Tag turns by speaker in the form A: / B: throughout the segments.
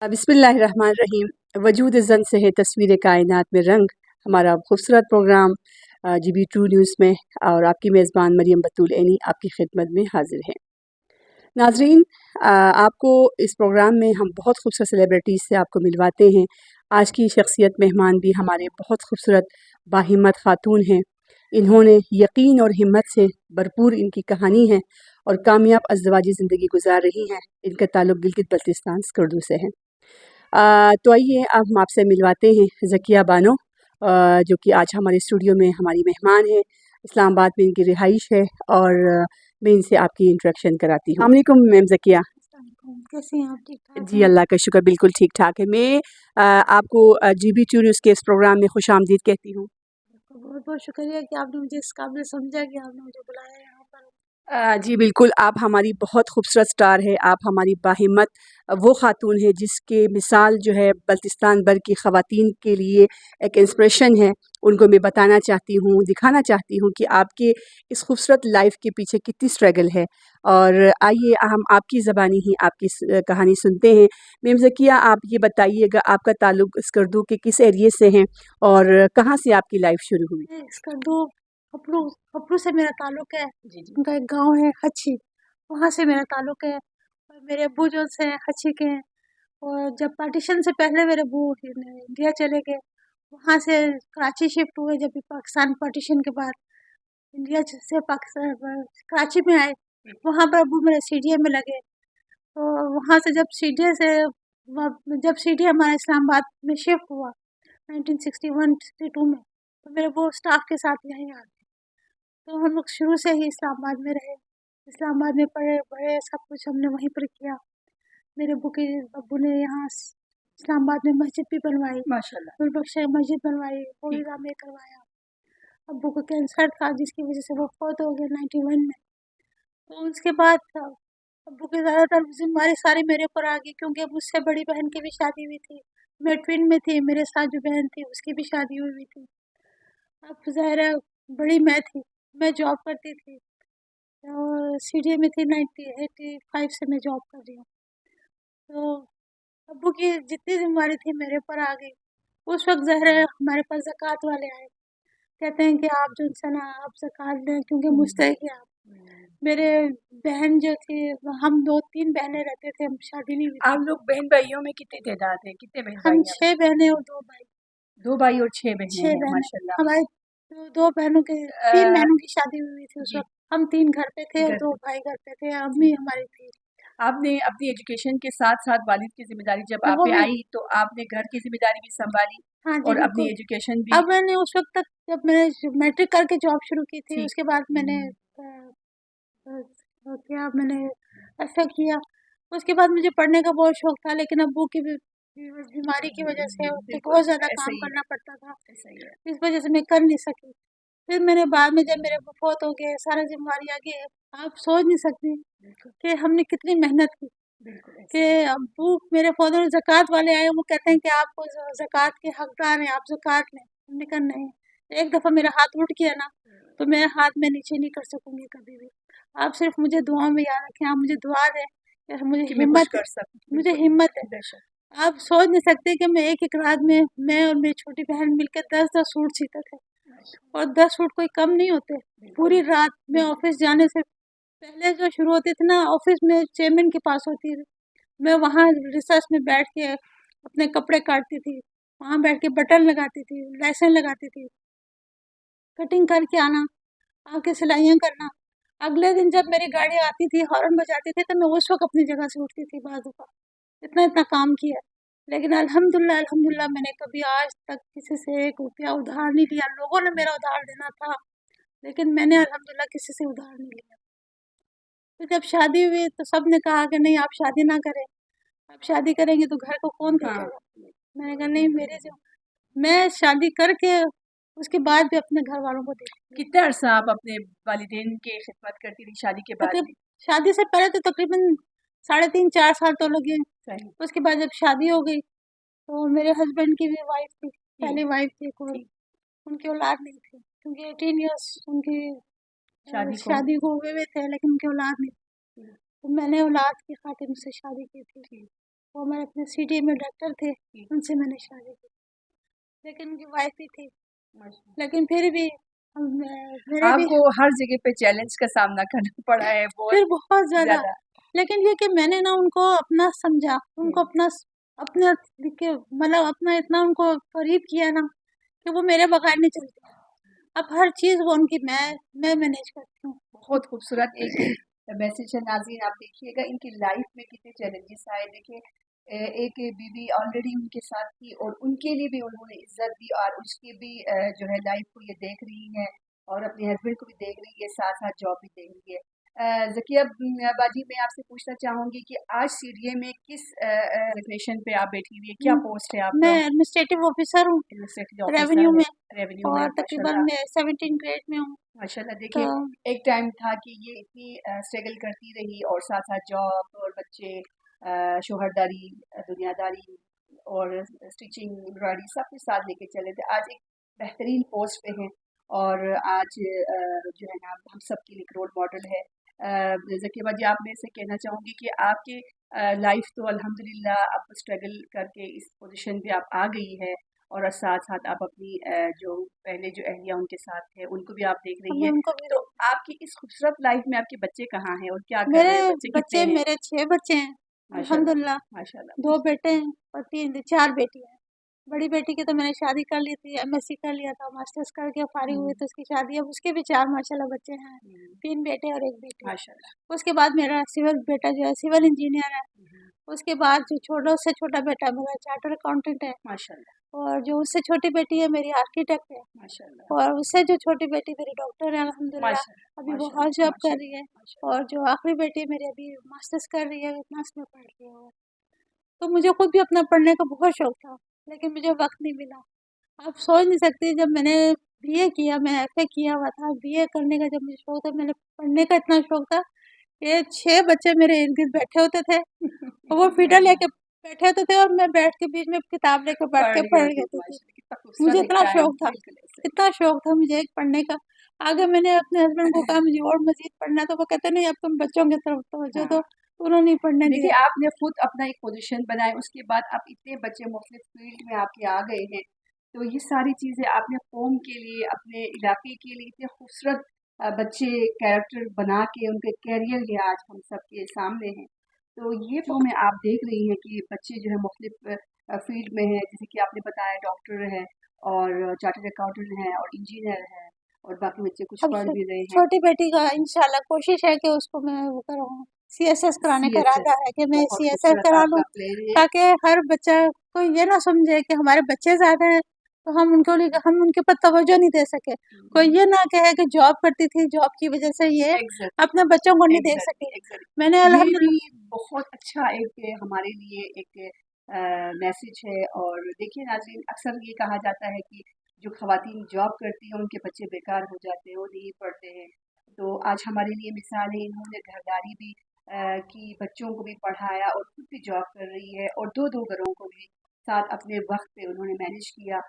A: बिस्मिल्लाहिर्रहमानिर्रहीम। वजूद ज़न से है तस्वीर कायनात में रंग, हमारा खूबसूरत प्रोग्राम GB ट्रू न्यूज़ में, और आपकी मेज़बान मरियम बतूल ऐनी आपकी खिदमत में हाजिर है। नाज़रीन, आपको इस प्रोग्राम में हम बहुत खूबसूरत सेलिब्रिटीज़ से आपको मिलवाते हैं। आज की शख्सियत मेहमान भी हमारे बहुत खूबसूरत बाहिम्मत ख़ातून हैं। इन्होंने यकीन और हिम्मत से भरपूर इनकी कहानी है और कामयाब अज़दवाजी ज़िंदगी गुजार रही हैं। इनका ताल्लुक़ गिलगित बल्तिस्तान स्कर्दू से है। तो आइए अब हम आपसे मिलवाते हैं ज़किया बानो, जो कि आज हमारे स्टूडियो में हमारी मेहमान है। इस्लामाबाद में इनकी रिहाइश है और मैं इनसे आपकी इंट्रोडक्शन कराती हूँ। अस्सलाम वालेकुम मैम ज़किया।
B: कैसे हैं आप? ठीक ठाक
A: जी
B: हैं?
A: अल्लाह का शुक्र, बिल्कुल ठीक ठाक है। मैं आपको GB ट्रू न्यूज़ के इस प्रोग्राम में खुशामदीद कहती हूँ।
B: बहुत बहुत शुक्रिया कि आपने मुझे इस काबिल समझा कि आपने मुझे बुलाया यहाँ पर।
A: जी बिल्कुल, आप हमारी बहुत खूबसूरत स्टार है। आप हमारी बाहिम्मत वो ख़ातून है जिसके मिसाल जो है बल्तिस्तान भर की ख़वातीन के लिए एक इंस्पिरेशन है। उनको मैं बताना चाहती हूँ, दिखाना चाहती हूँ कि आपके इस खूबसूरत लाइफ के पीछे कितनी स्ट्रगल है। और आइए हम आपकी ज़बानी ही आपकी कहानी सुनते हैं। मैम ज़किया, आप ये बताइएगा आपका ताल्लुक़ स्कर्दू के किस एरिए से हैं और कहाँ से आपकी लाइफ शुरू हुई?
B: इसका दो खपरू खपरू से मेरा ताल्लुक है।
A: जी जी।
B: उनका एक गांव है हच्छी, वहाँ से मेरा ताल्लुक है। और मेरे अब्बू जो से हच्छी के हैं। और जब पार्टीशन से पहले मेरे अब्बू इंडिया चले गए, वहाँ से कराची शिफ्ट हुए। जब भी पाकिस्तान पार्टीशन के बाद इंडिया से पाकिस्तान कराची में आए, वहाँ पर अब्बू मेरे CDA में लगे। तो वहाँ से जब CDA हमारा इस्लामाबाद में शिफ्ट हुआ 1961-62 में, तो मेरे वो स्टाफ के साथ यहीं आ गए। तो हम लोग शुरू से ही इस्लामाबाद में रहे, इस्लामाबाद में पढ़े बढ़े, सब कुछ हमने वहीं पर किया। मेरे अब्बू ने यहाँ इस्लामाबाद में मस्जिद भी बनवाई,
A: माशाल्लाह।
B: गुलबख्श मस्जिद बनवाई, पूरी में करवाया। अब्बू को कैंसर था जिसकी वजह से वो फौत हो गए 91 में। तो उसके बाद अब्बू की ज़्यादातर ज़िम्मेदारी सारी मेरे ऊपर आ गई, क्योंकि मुझसे बड़ी बहन की भी शादी हुई थी। मैं ट्विन में थी, मेरे साथ जो बहन थी उसकी भी शादी हुई थी। अब ज़ाहिर है बड़ी मैं थी, मैं जॉब करती थी और CDA में थी। 1985 से मैं जॉब कर रही हूँ। तो अब्बू की जितनी ज़िम्मेदारी थी मेरे ऊपर आ गई। उस वक़्त ज़ाहिर है हमारे पास ज़कात वाले आए, कहते हैं कि आप जो है ना आप ज़कात दें, क्योंकि मुस्तहिक़ हैं आप। मेरे बहन जो थी, हम 2-3 बहनें रहते थे, हम शादी नहीं हुई थी।
A: आप लोग बहन भाइयों में कितनी तादाद है? कितने बहन भाई
B: हम
A: हैं?
B: 6 बहनें और 2 भाई।
A: 2 भाई और 6 बहनें
B: 6
A: हैं,
B: बहनें।
A: माशाल्लाह।
B: हमारी 2 बहनों के 3 बहनों की शादी हुई थी उस
A: जी,
B: वक़्त। हम 3 घर पे थे और
A: घर
B: 2
A: पे।
B: भाई घर पे थे, अम्मी हमारी थी।
A: आपने अपनी एजुकेशन के साथ-साथ वालिद की ज़िम्मेदारी जब आप
B: वो
A: पे
B: भी
A: आई, तो आपने घर की ज़िम्मेदारी भी सँभाली
B: हाँ जी,
A: और अपनी
B: बिल्कुल।
A: एजुकेशन भी।
B: अब मैंने उस वक़्त तक जब मैंने मैट्रिक करके जॉब शुरू की थी,
A: ठीक।
B: उसके बाद मैंने मैंने ऐसा किया। उसके बाद मुझे पढ़ने का बहुत शौक था, लेकिन अब्बू की बीमारी की वजह से मुझे
A: बिल्कुल,
B: बहुत ज़्यादा
A: ऐसा
B: काम
A: ही है,
B: करना पड़ता था।
A: ऐसा ही है।
B: इस वजह से मैं कर नहीं सकी। फिर मैंने बाद में जब मेरे अब्बू फ़ौत हो गए, सारा ज़िम्मेदारी आ गई, आप सोच नहीं सकती
A: बिल्कुल,
B: कि हमने कितनी मेहनत की।
A: बिल्कुल
B: कि
A: ऐसा ही है।
B: अब्बू मेरे फ़ादर ज़कात वाले आए, वो कहते हैं कि आप ज़कात के हकदार हैं, आप ज़कात लें। हमने कहा नहीं। एक दफ़ा मेरा हाथ उठ गया ना, तो मैं हाथ में नीचे नहीं कर सकूँगी कभी भी। आप सिर्फ़ मुझे दुआओं में याद रखें, आप मुझे दुआ दें कि मुझे
A: कि मैं कुछ
B: हिम्मत है,
A: कर सकूँ,
B: मुझे
A: बिल्कुल,
B: हिम्मत है।
A: बेशक।
B: आप सोच नहीं सकते कि मैं एक-एक रात में मैं और मेरी छोटी बहन मिलकर 10-10 सूट सीते थे, और 10 सूट कोई कम नहीं होते। पूरी रात मैं ऑफ़िस जाने से पहले जो शुरू होती थी ना, ऑफ़िस में चेयरमैन के पास होती थी। मैं वहाँ रिसर्च में बैठ के अपने कपड़े काटती थी, वहाँ बैठ के बटन लगाती थी, लेसन लगाती थी, कटिंग करके आना, आके सिलाइयाँ करना। अगले दिन जब मेरी गाड़ी आती थी, हॉर्न बजाती थी, तो मैं उस वक़्त अपनी जगह से उठती थी बाज़ दफ़ा। इतना-इतना काम किया। लेकिन अल्हम्दुलिल्लाह अल्हम्दुलिल्लाह मैंने कभी आज तक किसी से 1 रुपया उधार नहीं लिया। लोगों ने मेरा उधार देना था, लेकिन मैंने अल्हम्दुलिल्लाह किसी से उधार नहीं लिया। तो जब शादी हुई तो सबने कहा कि नहीं आप शादी ना करें, आप शादी करेंगे तो घर को कौन
A: हाँ,
B: देखेगा? मैंने कहा नहीं, मैं शादी करके उसके बाद भी अपने घर वालों को देखूँगी।
A: कितना अरसा आप अपने वालिदैन की खिदमत करती रही शादी के बाद भी?
B: शादी से पहले तो तकरीबन 3.5-4 साल तो लगे।
A: सही।
B: उसके बाद जब शादी हो गई, तो मेरे हस्बैंड की भी वाइफ़ थी, पहली वाइफ़ थी एक और,
A: ठीक।
B: उनकी औलाद नहीं थी, क्योंकि 18 इयर्स उनकी
A: शादी
B: शादी को हुए हुए थे, लेकिन उनकी औलाद नहीं थी।
A: को।
B: तो मैंने औलाद की खातिर उनसे शादी की थी। وہ हमारे अपने सिटी में डॉक्टर थे, उनसे मैंने शादी की, लेकिन उनकी वाइफ भी थी, लेकिन फिर भी मेरे भी
A: आपको हर जगह पे चैलेंज का सामना करना पड़ा है
B: फिर
A: बहुत
B: बहुत ज़्यादा,
A: ज्यादा।
B: लेकिन ये कि मैंने ना उनको अपना समझा, उनको अपना के मतलब अपना इतना उनको करीब किया ना कि वो मेरे बगैर नहीं चलती। अब हर चीज़ वो उनकी मैं मैनेज करती हूँ।
A: बहुत खूबसूरत एक मैसेज है नाज़रीन, आप देखिएगा इनकी लाइफ में कितने चैलेंजेस आए। देखिए एक बीवी ऑलरेडी उनके साथ थी और उनके लिए भी उन्होंने इज्जत दी और उसकी भी जो है लाइफ को ये देख रही है और अपने हस्बैंड को भी देख रही है, साथ साथ जॉब भी देख रही है। ज़किया बाजी, मैं आपसे पूछना चाहूँगी कि आज सीडीए में किस रिजर्वेशन पे आप बैठी हुई है, क्या पोस्ट है
B: मैं
A: आपका?
B: एडमिनिस्ट्रेटिव ऑफिसर हूँ
A: एडमिनिस्ट्रेटिव ऑफिसर
B: रेवेन्यू
A: है,
B: में,
A: रेवेन्यू में,
B: और तकरीबन
A: माशाल्लाह
B: मैं 17 ग्रेड में हूँ।
A: माशाल्लाह।
B: तो
A: देखिए एक टाइम था कि ये इतनी स्ट्रगल करती रही और साथ साथ जॉब और बच्चे, शोहरदारी, दुनियादारी और स्टिचिंग, एम्ब्रॉयडरी सब कुछ साथ लेके चले थे। आज एक बेहतरीन पोस्ट पे हैं और आज जो है ना हम सब के लिए एक रोल मॉडल है। ज़किया बाजी, आप में से कहना चाहूँगी कि आपके लाइफ तो अल्हम्दुलिल्लाह आप स्ट्रगल करके इस पोजीशन पे आप आ गई है और साथ साथ आप अपनी जो पहले जो अहलिया उनके साथ थे उनको भी आप देख रही
B: अभी
A: है।
B: उनको भी
A: तो आपकी इस खूबसूरत लाइफ में आपके बच्चे कहाँ हैं और क्या कर
B: मेरे
A: रहे हैं? बच्चे कितने हैं?
B: मेरे 6 बच्चे हैं
A: माशाल्लाह
B: अल्हम्दुलिल्लाह,
A: माशाल्लाह
B: 2 बेटे हैं और 4 बेटी हैं। बड़ी बेटी की तो मैंने शादी कर ली थी, एमएससी कर लिया था, मास्टर्स करके फारिग हुई तो उसकी शादी, अब उसके भी 4 माशाल्लाह बच्चे हैं, 3 बेटे और 1 बेटी।
A: माशाल्लाह
B: उसके बाद मेरा बेटा जो है सिविल इंजीनियर है। उसके बाद जो उससे छोटा बेटा मेरा चार्टर्ड अकाउंटेंट है,
A: माशाल्लाह
B: और जो उससे छोटी बेटी है मेरी आर्किटेक्ट है,
A: माशाल्लाह
B: और उससे जो छोटी बेटी मेरी डॉक्टर है अल्हम्दुलिल्लाह,
A: माशाल्लाह
B: अभी वो
A: माशाल्लाह
B: हाउस जॉब कर रही है,
A: माशाल्लाह।
B: और जो आखिरी बेटी मेरी अभी मास्टर्स कर रही है, क्लास में पढ़ रही है वो। तो मुझे खुद भी अपना पढ़ने का बहुत शौक था, लेकिन मुझे वक्त नहीं मिला। आप सोच नहीं सकती, जब मैंने बीए किया, मैं एफए किया हुआ था, बीए करने का जब मुझे शौक था, मैंने पढ़ने का इतना शौक था, ये 6 बच्चे मेरे इर्द-गिर्द बैठे होते थे और वो फीडर लेके बैठे होते थे और मैं बैठ के बीच में किताब लेके बैठ
A: पढ़
B: के
A: रही
B: पढ़
A: होती
B: लेती थी।
A: माशाल्लाह, कितना खूबसूरत
B: मुझे
A: एक
B: इतना
A: टाइम,
B: शौक था,
A: बिल्कुल ऐसे।
B: इतना शौक था मुझे एक पढ़ने का। आगे मैंने अपने हस्बैंड को कहा मुझे और मज़ीद पढ़ना है, तो वो कहते नहीं अब तुम बच्चों की तरफ तवज्जो दो,
A: हाँ,
B: तो उन्होंने नहीं पढ़ने
A: देखिए
B: दिया।
A: आपने खुद अपना एक पोजीशन बनाया, उसके बाद आप इतने बच्चे मुख्तलिफ फील्ड में आपके आ गए हैं, तो ये सारी चीज़ें आपने कौम के लिए, अपने इलाके के लिए इतने खूबसूरत बच्चे कैरेक्टर बना के उनके कैरियर ये आज हम सबके सामने हैं। तो ये तो मैं आप देख रही हैं कि बच्चे जो है मुख्तलिफ फील्ड में हैं, जैसे कि आपने बताया डॉक्टर है और चार्टर्ड अकाउंटेंट है और इंजीनियर है और बाकी बच्चे कुछ
B: अब
A: पढ़ भी रहे हैं।
B: छोटी बेटी का इंशाल्लाह कोशिश है कि उसको मैं वो कराऊँ, सीएसएस कराने का
A: सीएसएस
B: इरादा है कि मैं
A: बहुत
B: सीएसएस
A: खूबसूरत
B: करा लूँ,
A: आपका प्लान है।
B: ताकि हर बच्चा कोई ये ना समझे कि हमारे बच्चे ज़्यादा हैं, तो हम उनके ऊपर तवज्जो नहीं दे सके। कोई ये ना कहे कि जॉब करती थी, जॉब की वजह से ये
A: एग्जैक्टली
B: अपने बच्चों को नहीं देख
A: एग्जैक्टली
B: सकी। मैंने
A: एग्जैक्टली, ये भी
B: अल्हम्दुलिल्लाह
A: बहुत अच्छा एक हमारे लिए एक मैसेज है। और देखिए नाज़रीन, अक्सर ये कहा जाता है कि जो ख़वातीन जॉब करती हैं उनके बच्चे बेकार हो जाते हैं, वो नहीं पढ़ते हैं। तो आज हमारे लिए मिसाल है, इन्होंने घरदारी भी की, बच्चों को भी पढ़ाया और खुद भी जॉब कर रही है और दो घरों को भी साथ अपने वक्त पे उन्होंने मैनेज किया।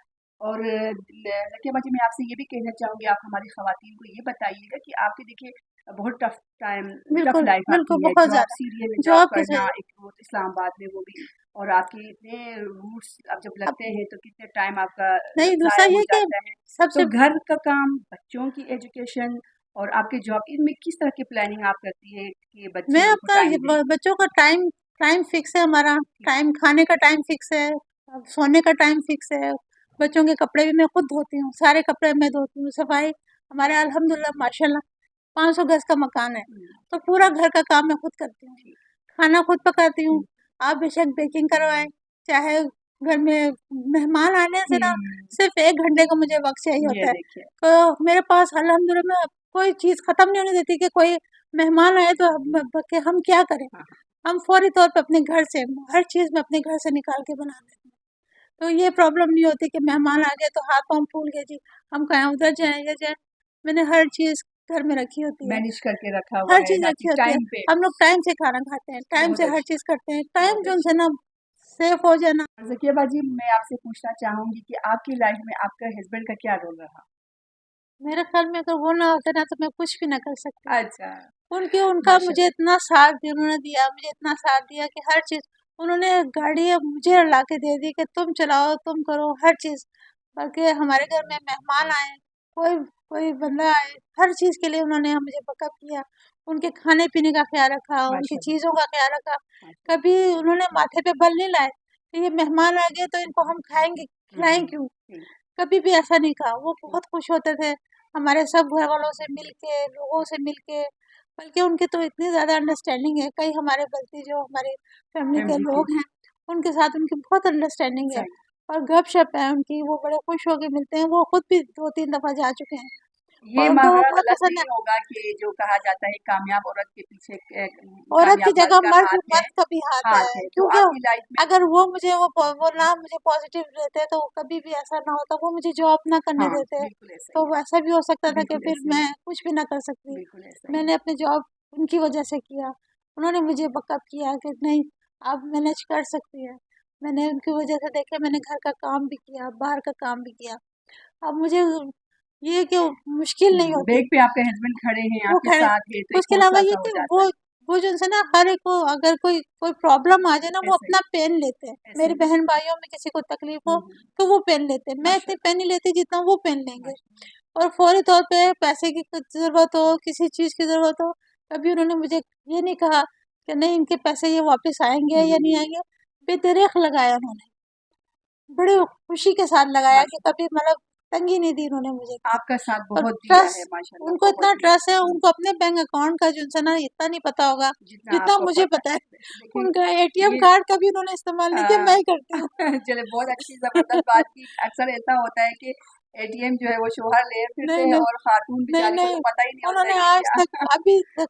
A: और ज़किया बाजी, मैं आपसे ये भी कहना चाहूँगी, आप हमारी ख़वातीन को ये बताइएगा कि आपके देखिए बहुत टफ
B: बिल्कुल,
A: लाइफ
B: बिल्कुल
A: आपकी है,
B: बहुत
A: जॉब
B: ज़्यादा
A: सीरिया में जॉब
B: जॉब की
A: करना,
B: वजह
A: एक रोज इस्लामाबाद में वो भी, और आपके इतने रूट्स अब जब
B: अब
A: लगते हैं तो कितने टाइम आपका
B: नहीं, दूसरा
A: ज़ाया हो
B: ये कि
A: जाता है।
B: सबसे
A: तो घर का काम, बच्चों की एजुकेशन और आपके जॉब, इनमें किस तरह की प्लानिंग आप करती है कि
B: मैं
A: बच्चों को
B: अपना
A: टाइम दें?
B: बच्चों का टाइम टाइम फिक्स है हमारा, टाइम खाने का टाइम फिक्स है, सोने का टाइम फिक्स है। बच्चों के कपड़े भी मैं खुद धोती हूँ, सारे कपड़े मैं धोती हूँ, सफाई हमारे अल्हम्दुलिल्लाह माशाल्लाह 500 गज का मकान है, तो पूरा घर का काम मैं खुद करती हूँ,
A: ठीक
B: खाना खुद पकाती हूँ।
A: ठीक।
B: आप बेशक बेकिंग करवाएं, चाहे घर में मेहमान आने से ना सिर्फ 1 घंटे का मुझे वक्त चाहिए
A: ये
B: होता है,
A: देखिए
B: तो मेरे पास अल्हम्दुलिल्लाह कोई चीज़ खत्म नहीं होने देती कि कोई मेहमान आए तो कि हम क्या करें।
A: हाँ
B: हम फौरी तौर पे अपने घर से हर चीज़ मैं अपने घर से निकाल के बना लेती हूँ, तो ये प्रॉब्लम नहीं होती कि मेहमान आ गए तो हाथ पाँव फूल गए जी, हम कहें उधर जाएं ये जाएं। मैंने हर चीज़ घर में रखी होती है,
A: मैनेज करके रखा हुआ
B: हर
A: है
B: चीज़
A: ना कि
B: रखी होती है।
A: टाइम पे।
B: हम लोग टाइम से खाना खाते हैं, टाइम
A: बहुत
B: से हर
A: अच्छा
B: चीज़ करते हैं, टाइम
A: बहुत
B: जो
A: अच्छा।
B: उनसे ना सेफ हो जाए ना।
A: ज़किया बाजी, मैं आपसे पूछना चाहूँगी कि आपकी लाइफ में आपका हस्बैंड का क्या रोल रहा?
B: मेरे ख्याल में अगर वो ना होते ना तो मैं कुछ भी ना कर सकती।
A: अच्छा,
B: उनका मुझे
A: माशाल्लाह।
B: इतना साथ दिया, उन्होंने दिया मुझे इतना साथ दिया कि हर चीज़, انہوں نے گاڑی مجھے لا کے دے دی کہ تم چلاؤ، تم کرو ہر چیز. بلکہ ہمارے گھر میں مہمان آئے، کوئی بندہ آئے، ہر چیز کے لیے انہوں نے مجھے بیک اپ کیا. ان کے کھانے پینے کا خیال رکھا، ان کی چیزوں کا خیال رکھا. کبھی انہوں نے ماتھے پہ بل نہیں لائے کہ یہ مہمان آ گئے تو ان کو ہم کھلائیں کیوں. کبھی بھی ایسا نہیں کہا. وہ بہت خوش ہوتے تھے ہمارے سب گھر والوں سے مل کے، لوگوں سے مل کے. بلکہ ان کی تو اتنی زیادہ انڈرسٹینڈنگ ہے. کئی ہمارے بلکہ جو ہمارے فیملی کے لوگ ہیں ان کے ساتھ ان کی بہت انڈرسٹینڈنگ ہے اور گپ شپ ہے ان کی. وہ بڑے خوش ہو کے ملتے ہیں. وہ خود بھی 2-3 دفعہ جا چکے ہیں.
A: یہ ماحول غلط نہیں ہوگا کہ جو کہا جاتا ہے کامیاب عورت کے پیچھے
B: عورت کی جگہ مرد کا بھی ہاتھ ہے.
A: تو
B: کیونکہ
A: آپ کی لائف میں
B: اگر وہ نہ مجھے پازیٹیو رہتے تو کبھی بھی ایسا نہ ہوتا. وہ مجھے جاب نہ کرنے دیتے تو ایسا بھی ہو سکتا تھا کہ پھر میں کچھ بھی نہ کر سکتی. میں نے اپنی جاب ان کی وجہ سے کیا. انہوں نے مجھے بیک اپ کیا کہ نہیں آپ مینیج کر سکتی ہے. میں نے ان کی وجہ سے دیکھا، میں نے گھر کا کام بھی کیا، باہر کا کام بھی کیا. اب مجھے یہ کہ مشکل نہیں ہوتی.
A: بیک پہ آپ کے ہسبینڈ کھڑے ہیں، آپ کے ساتھ ہیں، تو
B: اس کے علاوہ یہ کہ وہ جو ہے نا ہر ایک کو اگر کوئی پرابلم آ جائے نا وہ اپنا پین لیتے ہیں. میری بہن بھائیوں میں کسی کو تکلیف ہو تو وہ پین لیتے ہیں. میں اتنی پین نہیں لیتی جتنا وہ پین لیں گے. اور فوری طور پہ پیسے کی ضرورت ہو، کسی چیز کی ضرورت ہو، کبھی انہوں نے مجھے یہ نہیں کہا کہ نہیں ان کے پیسے یہ واپس آئیں گے یا نہیں آئیں گے. بے دریغ لگایا انہوں نے، بڑے خوشی کے ساتھ لگایا کہ کبھی مطلب تنگی نہیں دی انہوں نے مجھے.
A: آپ کا ساتھ بہت دیا ہے ماشاءاللہ.
B: ان کو اتنا ٹرسٹ ہے. ان کو اپنے بینک اکاؤنٹ کا جو ہے نا اتنا نہیں پتا ہوگا جتنا مجھے پتا ہے. ان کا ATM کارڈ کا بھی انہوں نے استعمال نہیں کیا، میں ہی کرتی ہوں.
A: چلے بہت اچھی زبردست بات کی. اکثر ایسا ہوتا ہے کہ ATM جو ہے وہ شوہر لے پھرتے ہیں اور خاتون بیچاری کو تو پتہ ہی نہیں ہوتا.
B: انہوں نے آج تک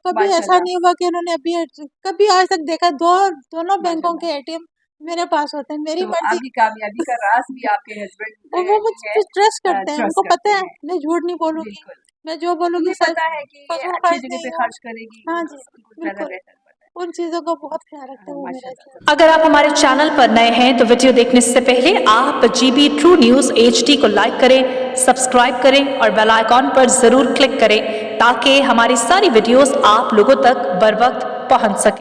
B: کبھی ایسا نہیں ہوا کہ انہوں نے کبھی آج تک دیکھا. دونوں بینکوں کے ATM میرے پاس ہوتے ہیں. میری مرضی.
A: آپ کی کامیابی کا راز بھی آپ کے ہسبینڈ
B: وہ مجھ ٹرسٹ کرتے ہیں. ان کو پتہ ہے میں جھوٹ نہیں بولوں گی. میں جو بولوں گی
A: پتا ہے کہ یہ اچھی جگہ پہ خرچ کرے گی.
B: ہاں جی بالکل. ان چیزوں کا بہت خیال رکھتے ہیں.
C: اگر آپ ہمارے چینل پر نئے ہیں تو ویڈیو دیکھنے سے پہلے آپ GB True News HD کو لائک کریں، سبسکرائب کریں اور بیل آئیکن پر ضرور کلک کریں تاکہ ہماری ساری ویڈیوز آپ لوگوں تک بر وقت پہنچ سکیں.